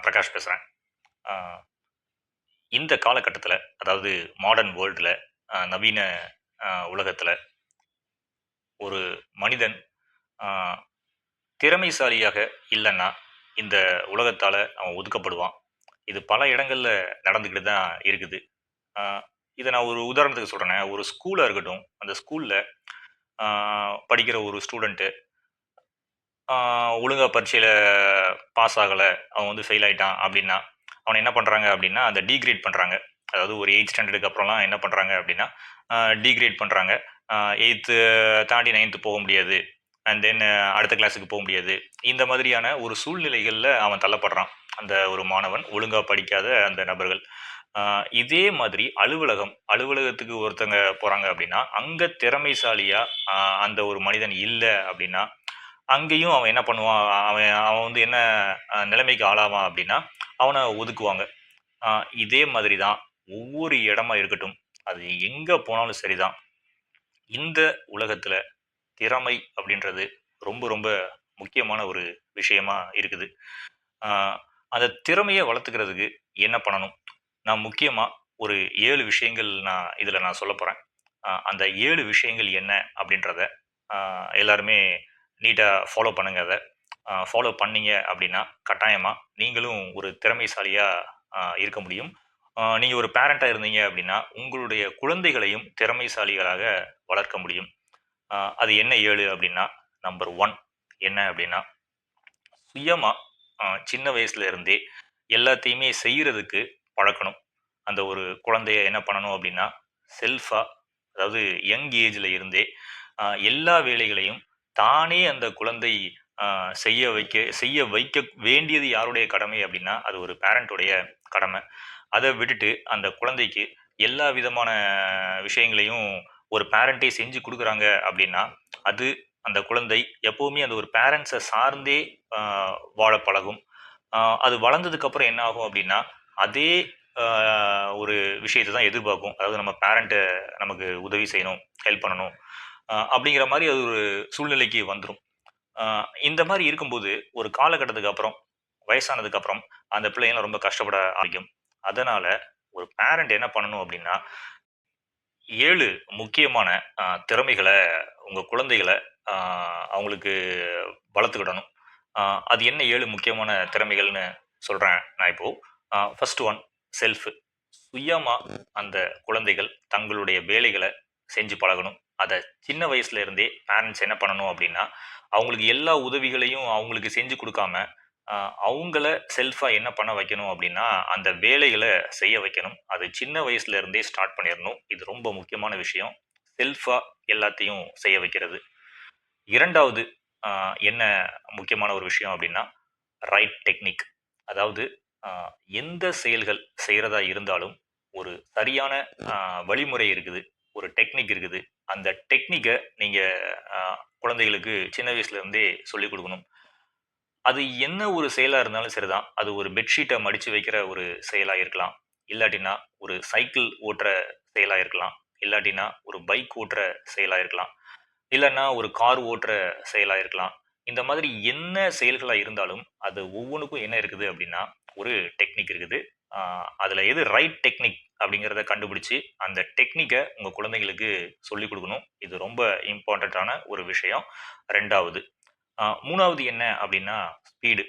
நான் பிரகாஷ் பேசுகிறேன். இந்த காலகட்டத்தில், அதாவது மாடர்ன் வேர்ல்டில், நவீன உலகத்தில் ஒரு மனிதன் ஆ, திறமைசாலியாக இல்லைன்னா இந்த உலகத்தால் அவன் ஒதுக்கப்படுவான். இது பல இடங்களில் நடந்துக்கிட்டு தான் இருக்குது. ஆ, இதை நான் ஒரு உதாரணத்துக்கு சொல்கிறேன். ஒரு ஸ்கூலாக இருக்கட்டும், அந்த ஸ்கூலில் படிக்கிற ஒரு ஸ்டூடெண்ட்டு ஒழுங்கா பரீட்சையில பாஸ் ஆகல, அவன் வந்து ஃபெயில் ஆயிட்டான் அப்படின்னா, அவன என்ன பண்றாங்க அப்படின்னா, அந்த டீக்ரேட் பண்றாங்க. அதாவது ஒரு 8த் ஸ்டாண்டர்டுக்கு அப்புறம்லாம் என்ன பண்றாங்க அப்படின்னா, டீக்ரேட் பண்றாங்க. 8த் தாண்டி 9த் போக முடியாது. அண்ட் தென் அடுத்த கிளாஸுக்கு போக முடியாது. இந்த மாதிரியான ஒரு சூழ்நிலைகள்ல அவன் தள்ளப்படுறான். அந்த ஒரு மாணவன், ஒழுங்கா படிக்காத அந்த நபர்கள். அ இதே மாதிரி அலுவலகத்துக்கு ஒருத்தங்க போறாங்க அப்படின்னா, அங்க திறமைசாலியா அ அந்த ஒரு மனிதன் இல்ல அப்படின்னா, அங்கேயும் அவன் என்ன பண்ணுவான், அவன் அவன் வந்து என்ன நிலைமைக்கு ஆளாவான் அப்படின்னா, அவன ஒதுக்குவாங்க. அ இதே மாதிரி தான் ஒவ்வொரு இடமா இருக்கட்டும், அது எங்க போனாலும் சரிதான். இந்த உலகத்துல திறமை அப்படின்றது ரொம்ப ரொம்ப முக்கியமான ஒரு விஷயமா இருக்குது. அ அந்த திறமைய வளர்த்துக்கிறதுக்கு என்ன பண்ணணும்? நான் முக்கியமா ஒரு 7 விஷயங்கள் நான் சொல்லப் போறேன். அந்த 7 விஷயங்கள் என்ன அப்படின்றத அ எல்லாருமே நீட்டா ஃபாலோ பண்ணுங்க அத. ஃபாலோ பண்ணீங்க அப்படின்னா, கட்டாயமா நீங்களும் ஒரு திறமைசாலியா இருக்க முடியும். நீங்க ஒரு பேரண்ட்டா இருந்தீங்க அப்படின்னா, உங்களுடைய குழந்தைகளையும் திறமைசாலிகளாக வளர்க்க முடியும். அது என்ன 7 அப்படின்னா, நம்பர் 1 என்ன அப்படின்னா, சுயமா சின்ன வயசுல இருந்தே எல்லாத்தையுமே செய்யறதுக்கு பழக்கணும். அந்த ஒரு குழந்தைய என்ன பண்ணணும் அப்படின்னா, செல்ஃபா, அதாவது யங் ஏஜ்ல இருந்தே எல்லா வேலைகளையும் தானே அந்த குழந்தை அ செய்ய வைக்க வேண்டியது யாருடைய கடமை அப்படின்னா, அது ஒரு பேரண்ட்டுடைய கடமை. அத விட்டுட்டு அந்த குழந்தைக்கு எல்லா விதமான விஷயங்களையும் ஒரு பேரண்ட்டே செஞ்சு குடுக்குறாங்க அப்படின்னா, அது அந்த குழந்தை எப்பவுமே அந்த ஒரு பேரண்ட்ஸ சார்ந்தே அ வாழ பழகும். அ அது வளர்ந்ததுக்கு அப்புறம் என்ன ஆகும் அப்படின்னா, அதே அ ஒரு விஷயத்த தான் எதிர்பார்க்கும். அதாவது நம்ம பேரண்ட் நமக்கு உதவி செய்யணும், ஹெல்ப் பண்ணணும். அப்படிங்கிற மாரி அது ஒரு சூழ்நிலைக்கு வந்துரும். அ இந்த மாரி இருக்கும்போது, ஒரு காலகட்டத்துக்கு அப்புறம், வயசானதுக்கு அப்புறம், அந்த பிள்ளைங்கலாம் ரொம்ப கஷ்டப்பட ஆரம்பிக்கும். அதனால ஒரு பேரண்ட் என்ன பண்ணணும் அப்படின்னா, 7 முக்கியமான திறமைகள உங்க குழந்தைகள அ அவங்களுக்கு வளர்த்துக்கிடணும். அ அது என்ன 7 முக்கியமான திறமைகள்னு சொல்றேன் நான் இப்போ. First one self. சுயமா அந்த குழந்தைகள் தங்களுடைய வேலைகள செஞ்சு பழகணும். அத சின்ன வயசுல இருந்தே பேரண்ட்ஸ் என்ன பண்ணணும் அப்படின்னா, அவங்களுக்கு எல்லா உதவிகளையும் அவங்களுக்கு செஞ்சு குடுக்காம, அவங்கள செல்ஃபா என்ன பண்ண வைக்கணும் அப்படின்னா, அந்த வேலைகள செய்ய வைக்கணும். அது சின்ன வயசுல இருந்தே ஸ்டார்ட் பண்ணிறணும். இது ரொம்ப முக்கியமான விஷயம். செல்ஃபா எல்லாத்தையும் செய்ய வைக்கிறது. 2வது அ என்ன முக்கியமான ஒரு விஷயம் அப்படின்னா, ரைட் டெக்னிக். அதாவது அ எந்த செயல்கள் செய்றதா இருந்தாலும், ஒரு சரியான அ வழிமுறை இருக்குது. ஒரு டெக்னிக் இருக்குது. அந்த டெக்னிக்க நீங்க அ குழந்தைகளுக்கு சின்ன வயசுல இருந்தே சொல்லிக் குடுக்கணும். அது என்ன ஒரு செயலா இருந்தாலும் சரிதான். அது ஒரு பெட்ஷீட்ட மடிச்சு வைக்கிற ஒரு செயலா இருக்கலாம். இல்லாட்டினா ஒரு சைக்கிள் ஓட்டுற செயலா இருக்கலாம். இல்லாட்டினா ஒரு பைக் ஓட்டுற செயலா இருக்கலாம். இல்லன்னா ஒரு கார் ஓட்டுற செயலா இருக்கலாம். இந்த மாதிரி என்ன செயல்களா இருந்தாலும், அது ஒவ்வொன்னுக்கும் என்ன இருக்குது அப்படின்னா, ஒரு டெக்னிக் இருக்குது. ஆ அதுல எது ரைட் டெக்னிக் அப்படிங்கிறத கண்டுபிடிச்சு, அந்த டெக்னிக்க உங்க குழந்தைங்களுக்கு சொல்லிக் குடுக்கணும். இது ரொம்ப இம்பார்ட்டன்ட்டான ஒரு விஷயம். 2வது. 3வது என்ன அப்படின்னா, ஸ்பீடு.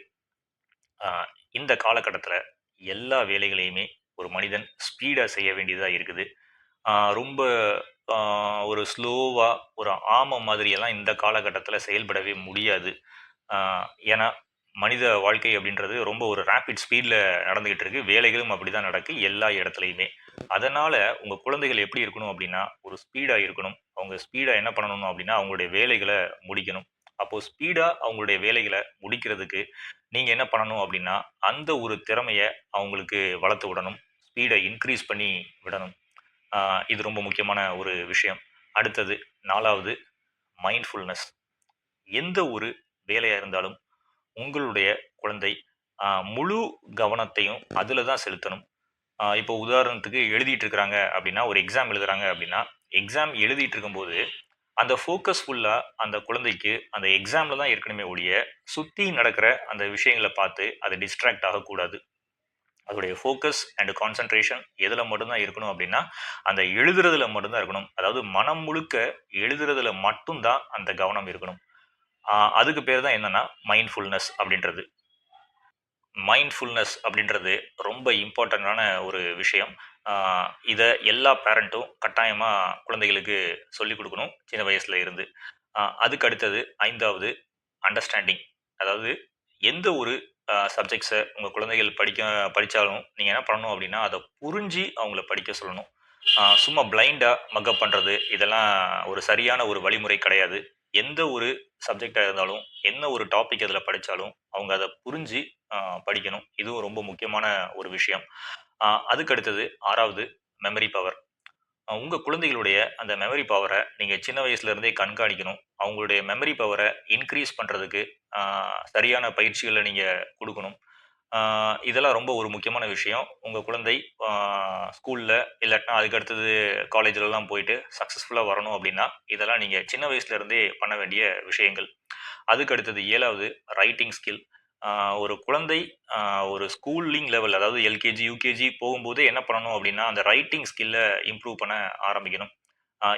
ஆ இந்த காலகட்டத்தில எல்லா வேலைகளையுமே ஒரு மனிதன் ஸ்பீடா செய்ய வேண்டியதா இருக்குது. ஆ ரொம்ப ஆ ஒரு ஸ்லோவா, ஒரு ஆம மாதிரியெல்லாம் இந்த காலகட்டத்தில செயல்படவே முடியாது. ஆ ஏன்னா, மனித வாழ்க்கை அப்படின்றது ரொம்ப ஒரு ரேப்பிட் ஸ்பீட்ல நடந்துகிட்டு இருக்கு. வேலைகளும் அப்படிதான் நடக்கு எல்லா இடத்துலயுமே. அதனால உங்க குழந்தைகள் எப்படி இருக்கணும் அப்படின்னா, ஒரு ஸ்பீடா இருக்கணும். அவங்க ஸ்பீடா என்ன பண்ணணும் அப்படின்னா, அவங்களுடைய வேலைகள முடிக்கணும். அப்போ ஸ்பீடா அவங்களுடைய வேலைகள முடிக்கிறதுக்கு நீங்க என்ன பண்ணணும் அப்படின்னா, அந்த ஒரு திறமைய அவங்களுக்கு வளர்த்து விடணும். ஸ்பீட இன்கிரீஸ் பண்ணி விடணும். ஆ இது ரொம்ப முக்கியமான ஒரு விஷயம். அடுத்தது 4வது மைண்ட்ஃபுல்னஸ். எந்த ஒரு வேலையா இருந்தாலும் உங்களுடைய குழந்தை முழு கவனத்தையும் அதில தான் செலுத்தணும். இப்போ உதாரணத்துக்கு எழுதிட்டு இருக்கிறாங்க அப்படின்னா, ஒரு எக்ஸாம் எழுதுறாங்க அப்படின்னா, எக்ஸாம் எழுதிட்டு இருக்கும்போது, அந்த ஃபோக்கஸ் ஃபுல்லா அந்த குழந்தைக்கு அந்த எக்ஸாம்ல தான் இருக்கணுமே ஒழிய, சுத்தி நடக்கிற அந்த விஷயங்கள பார்த்து அது டிஸ்ட்ராக்ட் ஆகக்கூடாது. அதோடைய ஃபோக்கஸ் அண்ட் கான்சன்ட்ரேஷன் எதுல மட்டும் தான் இருக்கணும் அப்படின்னா, அந்த எழுதுறதுல மட்டும் தான் இருக்கணும். அதாவது மனம் முழுக்க எழுதுறதுல மட்டும் தான் அந்த கவனம் இருக்கணும். அதுக்கு பேர் தான் என்னன்னா, மைண்ட்ஃபுல்னஸ் அப்படின்றது. மைண்ட்ஃபுல்னஸ் அப்படின்றது ரொம்ப இம்பார்ட்டன்டான ஒரு விஷயம். ஆ இத எல்லா பேரண்ட்டும் கட்டாயமா குழந்தைகளுக்கு சொல்லிக் குடுக்கணும், சின்ன வயசுல இருந்து. அதுக்கு அடுத்தது 5வது அண்டர்ஸ்டாண்டிங். அதாவது எந்த ஒரு சப்ஜெக்ட்ஸ உங்க குழந்தைகள் படிச்சாலும், நீங்க என்ன பண்ணணும் அப்படின்னா, அத புரிஞ்சு அவங்கள படிக்க சொல்லணும். சும்மா பிளைண்டா மக்கப் பண்றது, இதெல்லாம் ஒரு சரியான ஒரு வழிமுறை கிடையாது. எந்த ஒரு சப்ஜெக்ட்டா இருந்தாலும், என்ன ஒரு டாபிக் அதில படிச்சாலும், அவங்க அத புரிஞ்சு அ படிக்கணும். இதுவும் ரொம்ப முக்கியமான ஒரு விஷயம். அதுக்கு அடுத்தது 6வது மெமரி பவர். உங்க குழந்தைகளுடைய அந்த மெமரி பவர நீங்க சின்ன வயசுல இருந்தே கண்காணிக்கணும். அவங்களுடைய மெமரி பவர இன்கிரீஸ் பண்றதுக்கு ஆ சரியான பயிற்சிகள நீங்க குடுக்கணும். ஆ இதெல்லாம் ரொம்ப ஒரு முக்கியமான விஷயம். உங்க குழந்தை ஆ ஸ்கூல்ல இல்லாட்டினா அதுக்கு அடுத்தது காலேஜ்லலாம் போயிட்டு சக்சஸ்ஃபுல்லா வரணும் அப்டின்னா, இதெல்லாம் நீங்க சின்ன வயசுல இருந்தே பண்ண வேண்டிய விஷயங்கள். அதுக்கு அடுத்தது 7வது ரைட்டிங் ஸ்கில். ஆ ஒரு குழந்தை ஆ ஒரு ஸ்கூலிங் லெவல் அதாவது எல்கேஜி, யுகேஜி போகும்போதே என்ன பண்ணணும் அப்டின்னா, அந்த ரைட்டிங் ஸ்கில்ல இம்ப்ரூவ் பண்ண ஆரம்பிக்கணும்.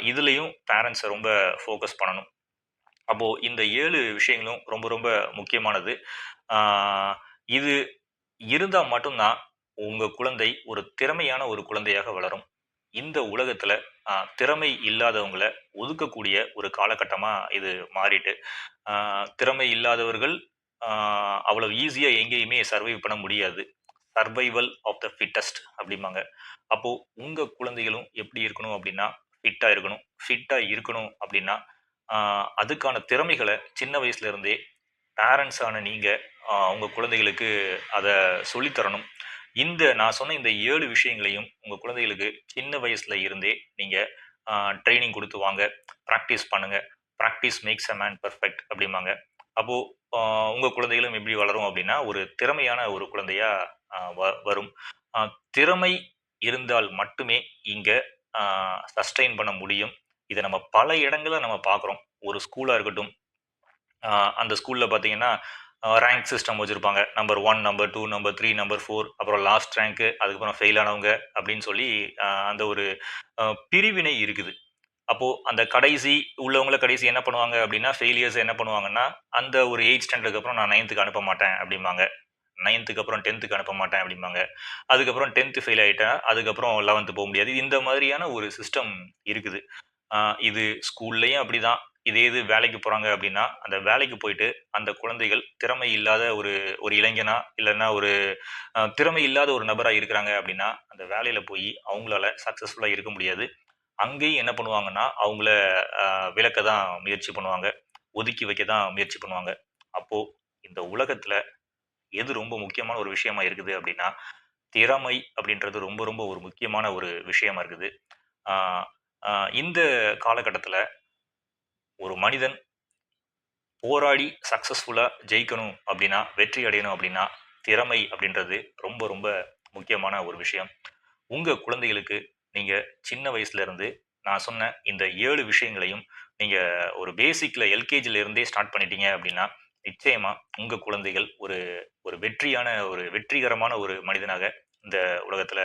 இதுலயும் பேரண்ட்ஸ் ரொம்ப ஃபோக்கஸ் பண்ணணும். அப்போ இந்த 7 விஷயங்களும் ரொம்ப ரொம்ப முக்கியமானது. ஆ இது இருந்தா மட்டும் தான் உங்க குழந்தை ஒரு திறமையான ஒரு குழந்தையாக வளரும். இந்த உலகத்துல திறமை இல்லாதவங்கள ஒதுக்கக்கூடிய ஒரு காலகட்டமா இது மாறிட்டு, ஆ திறமை இல்லாதவர்கள் ஆ அவ்வளவு ஈஸியா எங்கேயுமே சர்வைவ் பண்ண முடியாது. சர்வைவல் ஆஃப் த ஃபிட்டஸ்ட் அப்படிம்பாங்க. அப்போ உங்க குழந்தைகளும் எப்படி இருக்கணும் அப்படின்னா, ஃபிட்டா இருக்கணும். ஃபிட்டா இருக்கணும் அப்படின்னா, ஆ அதுக்கான திறமைகள சின்ன வயசுல இருந்தே பேரண்ட்ஸ் ஆன நீங்க உங்க குழந்தைகளுக்கு அத சொல்லி தரணும். நான் சொன்ன இந்த 7 விஷயங்களையும் உங்க குழந்தைகளுக்கு சின்ன வயசுல இருந்தே நீங்க ட்ரெய்னிங் குடுத்து வாங்க. பிராக்டிஸ் பண்ணுங்க. Practice makes a man perfect அப்படிம்பாங்க. அப்போ அ உங்க குழந்தைகளும் எப்படி வளரும் அப்படின்னா, ஒரு திறமையான ஒரு குழந்தையா வரும். அ திறமை இருந்தால் மட்டுமே இங்க அ சஸ்டெயின் பண்ண முடியும். இத நம்ம பல இடங்கள்ல நம்ம பார்க்குறோம். ஒரு ஸ்கூலா இருக்கட்டும், அ அந்த ஸ்கூல்ல பார்த்தீங்கன்னா, ரேங்க் சிஸ்டம் வச்சிருப்பாங்க. நம்பர் 1, நம்பர் 2, நம்பர் 3, நம்பர் 4 அப்புறம் லாஸ்ட் ரேங்க் அதுக்கப்புறம் ஃபெயில் ஆனவங்க அப்படின்னு சொல்லி அந்த ஒரு அ பிரிவினை இருக்குது. அப்போ அந்த கடைசி உள்ளவங்கள கடைசி என்ன பண்ணுவாங்க அப்படின்னா, ஃபெயிலியர்ஸ் என்ன பண்ணுவாங்கன்னா, அந்த ஒரு 8த் ஸ்டாண்டர்ட்க்கு அப்புறம் நான் 9த்துக்கு அனுப்ப மாட்டேன் அப்படிம்பாங்க. 9த்துக்கு அப்புறம் 10த்துக்கு அனுப்ப மாட்டேன் அப்படிம்பாங்க. அதுக்கப்புறம் 10த் ஃபெயில் ஆயிட்டா, அதுக்கப்புறம் 11த் போ முடியாது. இந்த மாதிரியான ஒரு சிஸ்டம் இருக்குது. ஆ இது ஸ்கூல்லயும் அப்படிதான். இதே இது வேலைக்கு போறாங்க அப்படின்னா, அந்த வேலைக்கு போயிட்டு அந்த குழந்தைகள் திறமை இல்லாத ஒரு ஒரு இளைஞனா, இல்லன்னா ஒரு திறமை இல்லாத ஒரு நபரா இருக்கிறாங்க அப்படின்னா, அந்த வேலையில போயி அவங்களால சக்சஸ்ஃபுல்லா இருக்க முடியாது. அங்கேயும் என்ன பண்ணுவாங்கன்னா, அவங்கள அ விலக்க தான் முயற்சி பண்ணுவாங்க. ஒதுக்கி வைக்க தான் முயற்சி பண்ணுவாங்க. அப்போ இந்த உலகத்துல எது ரொம்ப முக்கியமான ஒரு விஷயமா இருக்குது அப்படின்னா, திறமை அப்படின்றது ரொம்ப ரொம்ப ஒரு முக்கியமான ஒரு விஷயமா இருக்குது. ஆ ஆ இந்த காலகட்டத்துல ஒரு மனிதன் போராடி சக்சஸ்ஃபுல்லா ஜெயிக்கணும் அப்படின்னா, வெற்றி அடையணும் அப்படின்னா, திறமை அப்படின்றது ரொம்ப ரொம்ப முக்கியமான ஒரு விஷயம். உங்க குழந்தைகளுக்கு நீங்க சின்ன வயசுல இருந்து நான் சொன்ன இந்த 7 விஷயங்களையும் நீங்க ஒரு பேசிக்ல எல்கேஜில இருந்தே ஸ்டார்ட் பண்ணிட்டீங்க அப்படின்னா, நிச்சயமா உங்க குழந்தைகள் ஒரு ஒரு ஒரு வெற்றிகரமான ஒரு மனிதனாக இந்த உலகத்துல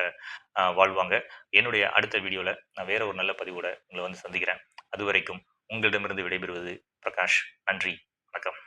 வாழ்வாங்க. என்னுடைய அடுத்த வீடியோல நான் வேற ஒரு நல்ல பதிவோட உங்கள வந்து சந்திக்கிறேன். அதுவரைக்கும் உங்களிடமிருந்து விடைபெறுவது பிரகாஷ். நன்றி. வணக்கம்.